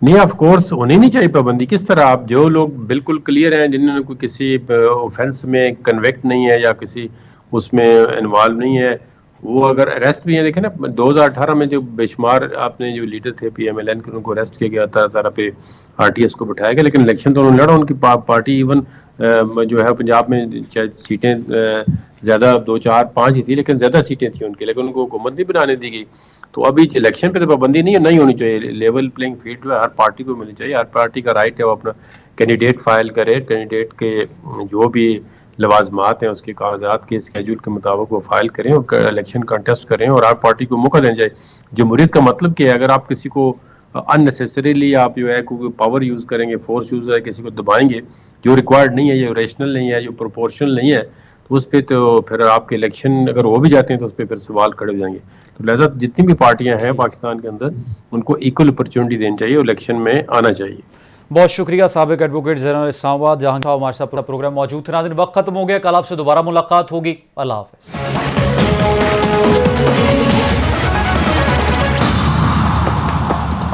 نہیں، آف کورس ہونی نہیں چاہیے پابندی۔ کس طرح آپ جو لوگ بالکل کلیئر ہیں، جنہوں نے کوئی کسی اوفینس میں کنویکٹ نہیں ہے یا کسی اس میں انوالو نہیں ہے، وہ اگر اریسٹ بھی ہیں، دیکھیں نا 2018 میں جو بے شمار آپ نے جو لیڈر تھے پی ایم ایل این کے، ان کو اریسٹ کیا گیا تھا، طرح پہ آر ٹی ایس کو بٹھایا گیا، لیکن الیکشن تو انہوں نے لڑا، ان کی پارٹی ایون جو ہے پنجاب میں سیٹیں زیادہ 2 4 5 ہی تھی، لیکن زیادہ سیٹیں تھیں ان کی، لیکن ان کو حکومت نہیں بنانے دی گئی. تو ابھی الیکشن پہ تو پابندی نہیں ہونی چاہیے، لیول پلینگ فیلڈ جو ہے ہر پارٹی کو ملنی چاہیے، ہر پارٹی کا رائٹ ہے وہ اپنا کینڈیڈیٹ فائل کرے، کینڈیڈیٹ کے جو بھی لوازمات ہیں اس کے کاغذات کے اسکیجول کے مطابق وہ فائل کریں اور الیکشن کنٹیسٹ کریں، اور ہر پارٹی کو موقع دینا چاہیے. جمہوریت کا مطلب کیا ہے؟ اگر آپ کسی کو ان نیسیسریلی آپ جو ہے کوئی پاور یوز کریں گے، فورس یوز ہے، کسی کو دبائیں گے جو ریکوائرڈ نہیں ہے، جو ریشنل نہیں ہے، جو پروپورشنل نہیں ہے، تو اس پہ تو پھر آپ کے الیکشن اگر ہو بھی جاتے ہیں تو اس پہ پھر سوال کھڑے ہو جائیں گے. تو لہٰذا جتنی بھی پارٹیاں ہیں پاکستان کے اندر ان کو ایکول اپرچونٹی دینی چاہیے اور الیکشن میں آنا چاہیے. بہت شکریہ سابق ایڈوکیٹ جنرل اسلام آباد جہاں ہمارے ساتھ پورا پروگرام موجود تھا. ناظرین وقت ختم ہو گیا، کل آپ سے دوبارہ ملاقات ہوگی. اللہ حافظ.